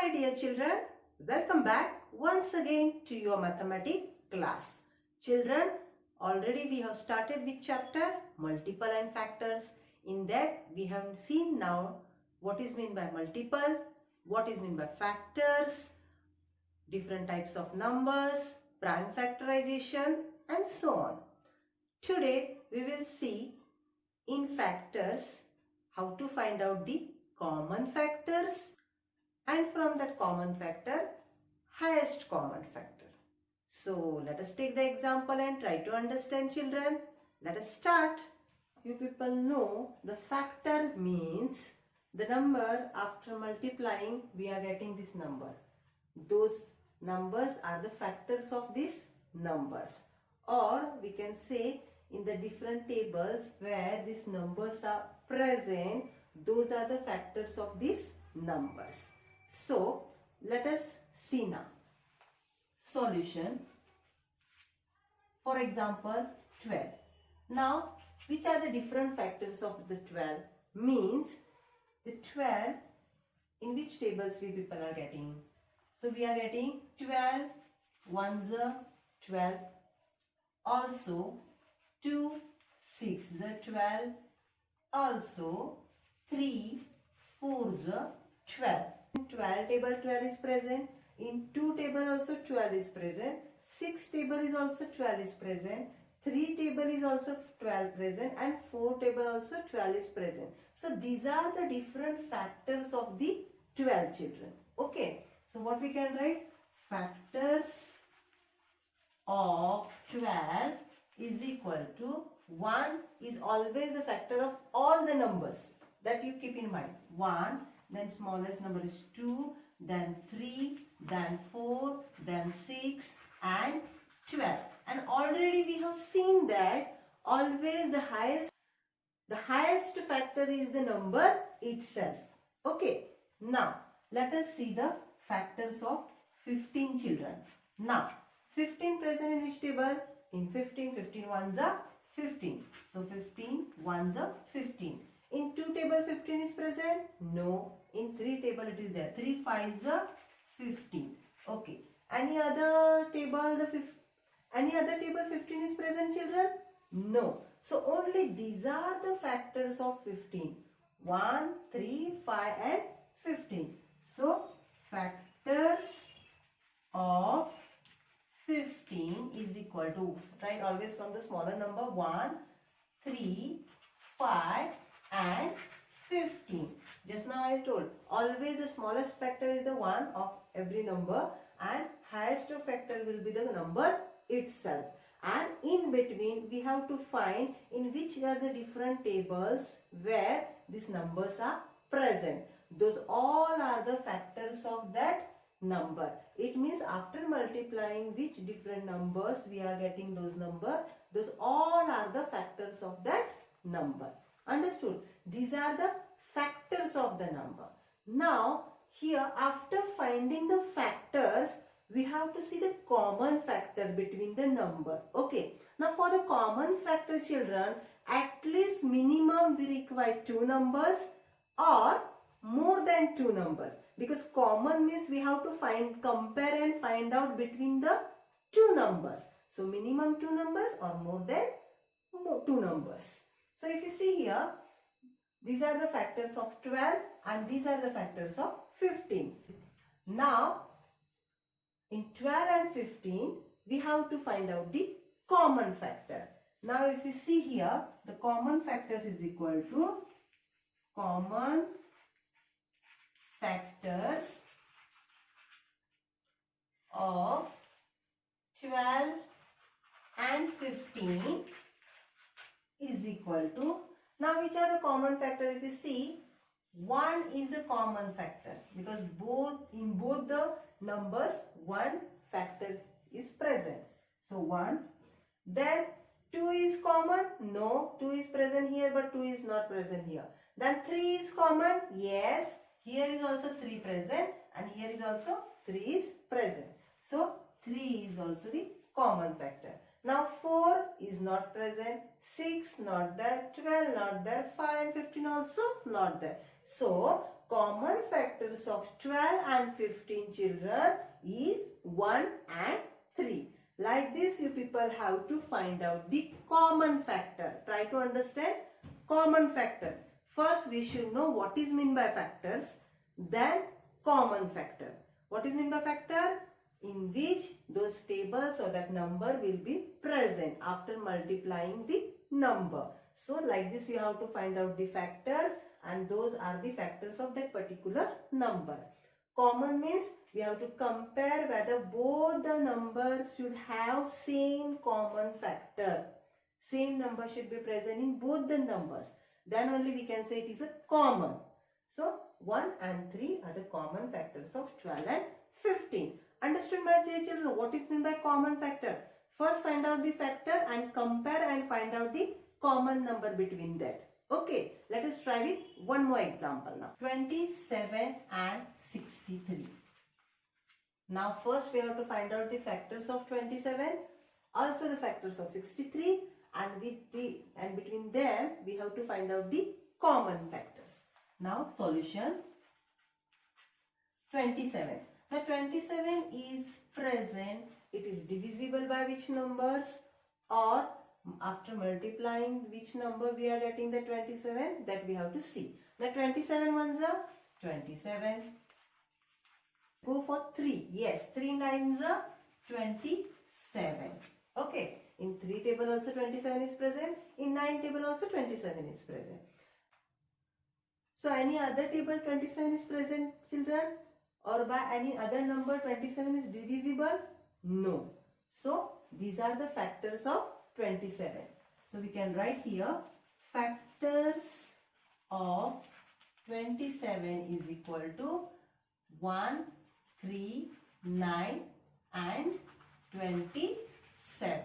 Hi dear children, welcome back once again to your mathematics class. Children, already we have started with chapter multiple and factors. In that we have seen now what is meant by multiple, what is meant by factors, different types of numbers, prime factorization and so on. Today we will see in factors how to find out the common factors and from that common factor, highest common factor. So let us take the example and try to understand, children. Let us start. You people know the factor means the number after multiplying we are getting this number. Those numbers are the factors of these numbers, or we can say in the different tables where these numbers are present, those are the factors of these numbers. So, let us see now. Solution. For example, 12. Now, which are the different factors of the 12? Means, the 12, in which tables we people are getting? So, we are getting 12, 1s are 12. Also, 2, 6 are 12. Also, 3, 4s are 12. In 12 table 12 is present. In 2 table also 12 is present. 6 table is also 12 is present. 3 table is also 12 present. And 4 table also 12 is present. So these are the different factors of the 12 children. Okay. So what we can write? Factors of 12 is equal to 1 is always the factor of all the numbers. That you keep in mind. 1. Then smallest number is 2, then 3, then 4, then 6 and 12. And already we have seen that always the highest factor is the number itself. Okay. Now, let us see the factors of 15 children. Now, 15 present in which table? In 15, 15 ones are 15. So, 15 ones are 15. In 2 table 15 is present? No. In 3 table it is there. 3 5s are 15. Okay. Any other table 15 is present, children? No. So only these are the factors of 15. 1, 3, 5 and 15. So factors of 15 is equal to, right, always from the smaller number 1, 3, 5 and 15. Just now I told, always the smallest factor is the 1 of every number and highest factor will be the number itself. And in between we have to find in which are the different tables where these numbers are present. Those all are the factors of that number. It means after multiplying which different numbers we are getting those numbers. Those all are the factors of that number. Understood? These are the factors of the number. Now, here after finding the factors, we have to see the common factor between the number. Okay. Now, for the common factor, children, at least minimum we require 2 numbers or more than 2 numbers. Because common means we have to compare and find out between the 2 numbers. So, minimum 2 numbers or more than 2 numbers. So, if you see here, these are the factors of 12 and these are the factors of 15. Now, in 12 and 15, we have to find out the common factor. Now, if you see here, the common factors is equal to common factors of 12 and 15 is equal to, now which are the common factor? If you see, 1 is the common factor because in both the numbers 1 factor is present. So 1. Then 2 is common? No, 2 is present here but 2 is not present here. Then 3 is common? Yes, here is also 3 present and here is also 3 is present. So 3 is also the common factor. Now 4 is not present, 6 not there, 12 not there, 5 and 15 also not there. So common factors of 12 and 15 children is 1 and 3. Like this, you people have to find out the common factor. Try to understand common factor. First, we should know what is meant by factors, then common factor. What is meant by factor? In which those tables or that number will be present after multiplying the number. So like this, you have to find out the factor, and those are the factors of that particular number. Common means we have to compare whether both the numbers should have same common factor. Same number should be present in both the numbers. Then only we can say it is a common. So 1 and 3 are the common factors of 12 and 15. Understood, my dear children, what is meant by common factor? First find out the factor and compare and find out the common number between that. Okay, let us try with one more example now. 27 and 63. Now first we have to find out the factors of 27, also the factors of 63, and between them we have to find out the common factors. Now solution. 27. Now 27 is present. It is divisible by which numbers, or after multiplying which number we are getting the 27, that we have to see. Now 27 ones are 27. Go for 3. Yes, 3 nines are 27. Okay. In 3 table also 27 is present. In 9 table also 27 is present. So any other table 27 is present, children? Or by any other number 27 is divisible? No. So these are the factors of 27. So we can write here factors of 27 is equal to 1, 3, 9 and 27.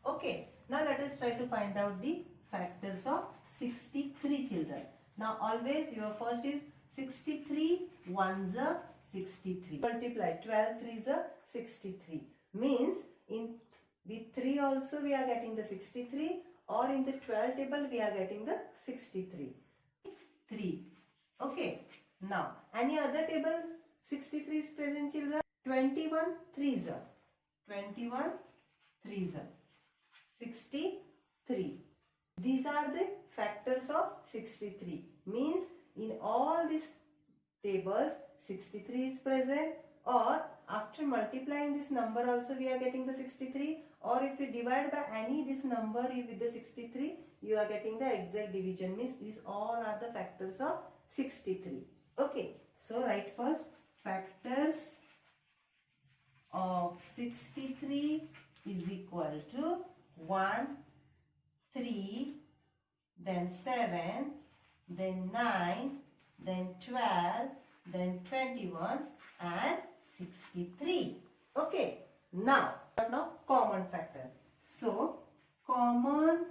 Okay. Now let us try to find out the factors of 63, children. Now always your first is 63 ones are 63. Multiply 12 threes are 63. Means with 3 also we are getting the 63, or in the 12 table we are getting the 63. 3. Okay. Now any other table 63 is present, children? 21 threes are 21 threes are 63. These are the factors of 63. Means in all these tables 63 is present, or after multiplying this number also we are getting the 63, or if you divide by any this number with the 63, you are getting the exact division. Means these all are the factors of 63. Okay. So write first factors of 63 is equal to 1, 3, then 7, then 9, then 12, then 21 and 63. Okay. Now common factor. So common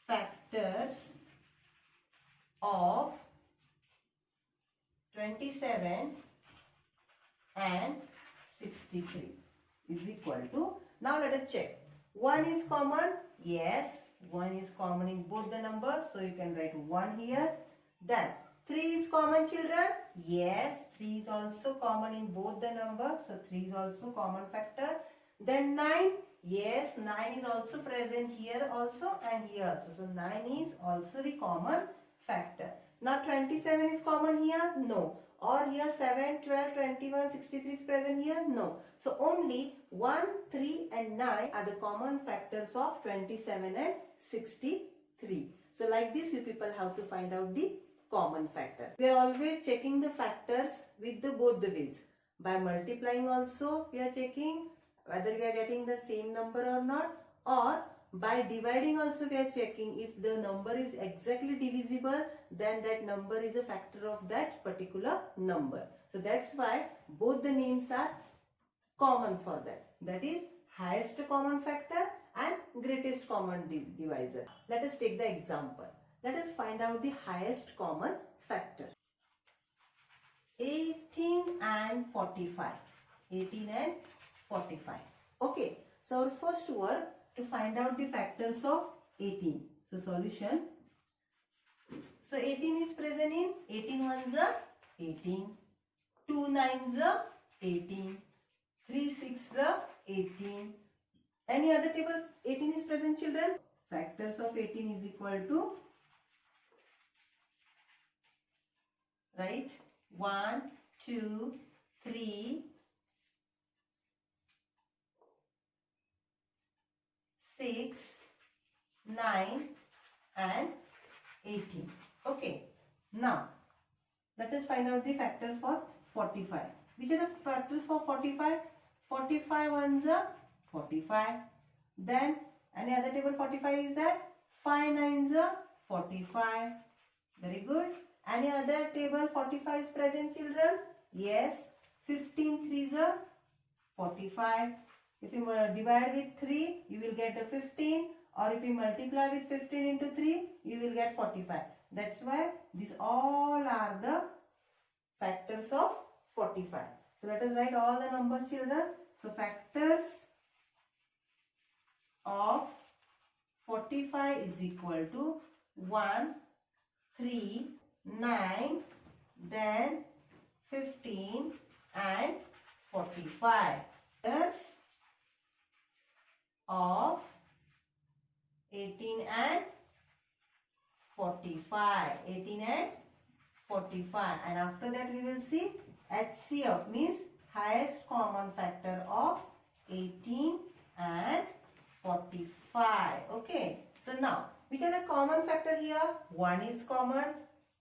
factors of 27 and 63 is equal to, now let us check. 1 is common. Yes, 1 is common in both the numbers. So you can write 1 here. Then 3 is common, children. Yes, 3 is also common in both the numbers. So 3 is also common factor. Then 9. Yes, 9 is also present here also and here also. So 9 is also the common factor. Now 27 is common here? No. Or here 7, 12, 21, 63 is present here? No. So only 1, 3 and 9 are the common factors of 27 and 63. So like this you people have to find out the common factor. We are always checking the factors with both the ways. By multiplying also we are checking whether we are getting the same number or not, or by dividing also we are checking if the number is exactly divisible, then that number is a factor of that particular number. So that's why both the names are common for that. That is highest common factor and greatest common divisor. Let us take the example. Let us find out the highest common factor. 18 and 45. 18 and 45. Okay. So our first work to find out the factors of 18. So solution. So 18 is present in 18 ones are 18, 2 nines are 18, 3 6 are 18. Any other table 18 is present, children? Factors of 18 is equal to, right, 1, 2, 3, 6, 9 and 18. Okay. Now, let us find out the factor for 45. Which are the factors for 45? 45 ones are 45. Then, any other table 45 is there? 5 nines are 45. Very good. Any other table 45 is present, children? Yes. 15 threes are 45. If you divide with 3, you will get a 15. Or if you multiply with 15 into 3, you will get 45. That's why these all are the factors of 45. So let us write all the numbers, children. So factors of 45 is equal to 1, 3, 9, then 15 and 45. Factors of 18 and 45. 18 and 45. And after that we will see HCF, means highest common factor of 18 and 45. Okay. So now, which are the common factor here? 1 is common.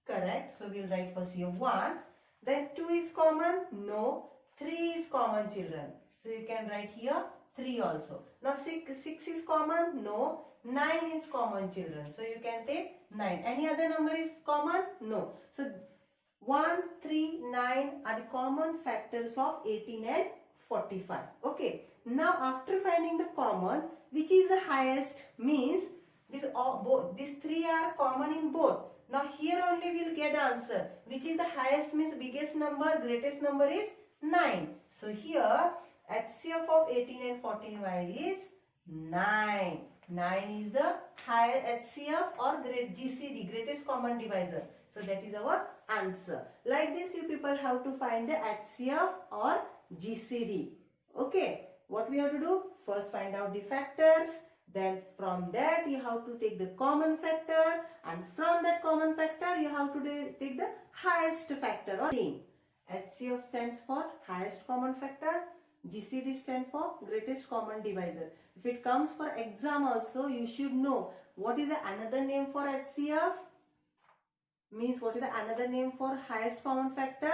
Correct. So we will write first here 1. Then 2 is common. No. 3 is common, children. So you can write here 3 also. Now 6 is common. No. 9 is common, children. So you can take 9. Any other number is common? No. So 1, 3, 9 are the common factors of 18 and 45. Okay. Now after finding the common, which is the highest, means these 3 are common in both. Now here only we will get answer. Which is the highest means biggest number, greatest number is 9. So here HCF of 18 and 45 is 9. 9 is the highest HCF or GCD, greatest common divisor. So that is our answer. Like this you people have to find the HCF or GCD. Okay. What we have to do? First find out the factors. Then from that you have to take the common factor. And from that common factor you have to take the highest factor or same. HCF stands for highest common factor. GCD stands for greatest common divisor. If it comes for exam also, you should know what is the another name for HCF. Means what is the another name for highest common factor?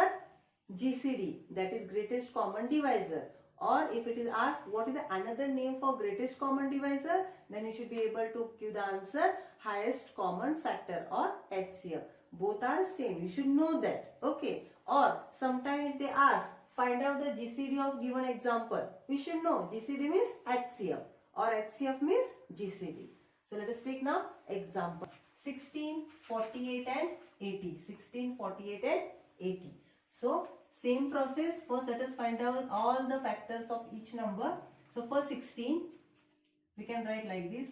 GCD, that is greatest common divisor. Or if it is asked what is the another name for greatest common divisor, then you should be able to give the answer highest common factor or HCF. Both are same. You should know that. Okay. Or sometime if they ask find out the GCD of given example, we should know GCD means HCF or HCF means GCD. So let us take now example 16, 48 and 80. 16, 48 and 80. So same process. First let us find out all the factors of each number. So for 16 we can write like this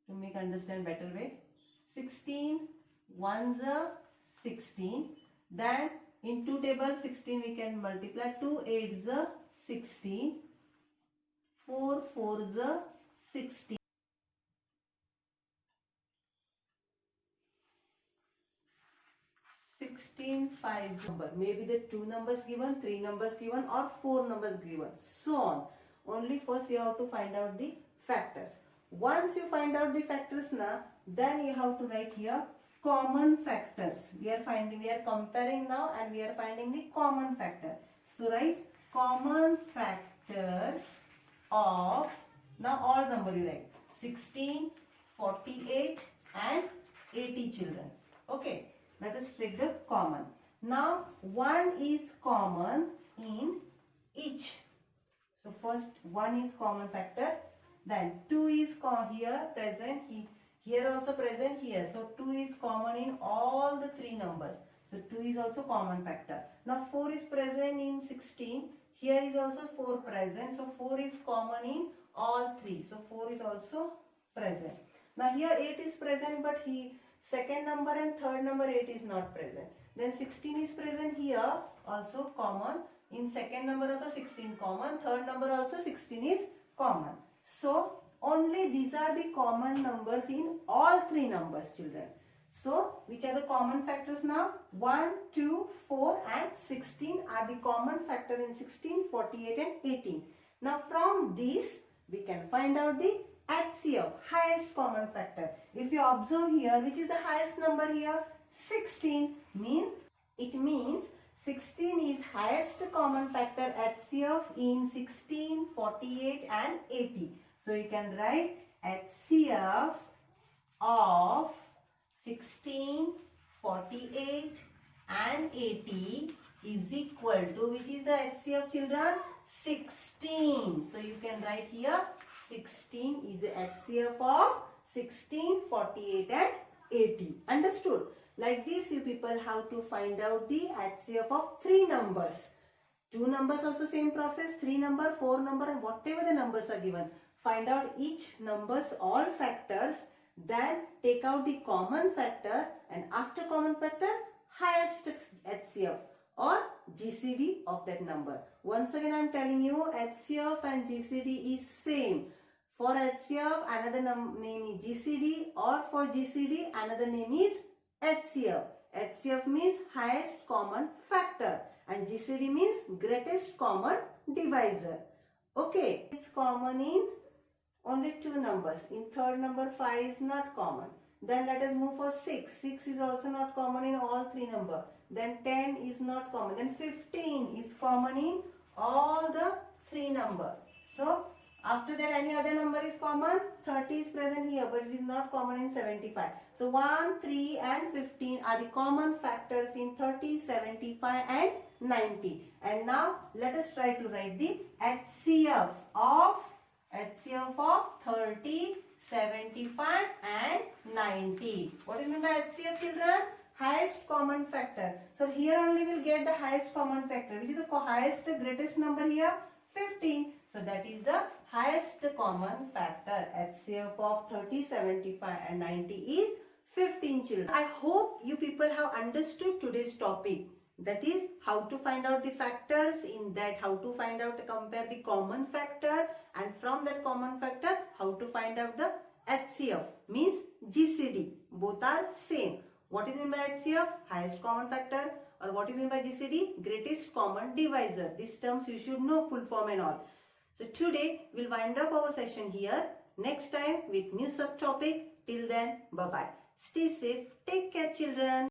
to make understand better way. 16 ones are 16. Then in 2 table 16 we can multiply. 2 8s are 16. 4 4s are 16. 16 5 number. Maybe the 2 numbers given, 3 numbers given or 4 numbers given. So on. Only first you have to find out the factors. Once you find out the factors now, then you have to write here common factors. We are comparing now and we are finding the common factor. So write common factors of, now all number you write 16, 48 and 80 children. Okay. Let us take the common. Now 1 is common in each. So first 1 is common factor. Then 2 is here present. Here also present here. So 2 is common in all the 3 numbers. So 2 is also common factor. Now 4 is present in 16. Here is also 4 present. So 4 is common in all 3. So 4 is also present. Now here 8 is present but second number and third number 8 is not present. Then 16 is present here, also common. In second number also 16 common, third number also 16 is common. So only these are the common numbers in all three numbers, children. So which are the common factors now? 1, 2, 4 and 16 are the common factor in 16, 48 and 18. Now from these we can find out the HCF, highest common factor. If you observe here, which is the highest number here? 16 means, it means 16 is highest common factor HCF in 16, 48 and 80. So you can write HCF of 16, 48 and 80 is equal to, which is the HCF, children? 16. So you can write here 16 is the HCF of 16, 48 and 80. Understood? Like this you people have to find out the HCF of three numbers. Two numbers also same process, 3 number, 4 number and whatever the numbers are given. Find out each numbers all factors, then take out the common factor, and after common factor highest HCF or GCD of that number. Once again I am telling you, HCF and GCD is same. For HCF another name is GCD, or for GCD another name is HCF. HCF means highest common factor and GCD means greatest common divisor. Okay, it's common in only two numbers. In third number 5 is not common. Then let us move for 6. 6 is also not common in all three numbers. Then 10 is not common. Then 15 is common in all the three numbers. So after that any other number is common. 30 is present here but it is not common in 75. So 1, 3 and 15 are the common factors in 30, 75 and 90. And now let us try to write the HCF of 30, 75 and 90. What do you mean by HCF, children? Highest common factor. So here only we will get the highest common factor. Which is the highest, greatest number here? 15. So that is the highest common factor. HCF of 30, 75 and 90 is 15, children. I hope you people have understood today's topic. That is how to find out the factors, in that how to find out, compare the common factor, and from that common factor how to find out the HCF means GCD. Both are same. What is mean by HCF? Highest common factor. Or what is mean by GCD? Greatest common divisor. These terms you should know full form and all. So today we'll wind up our session here. Next time with new subtopic. Till then, bye bye. Stay safe. Take care, children.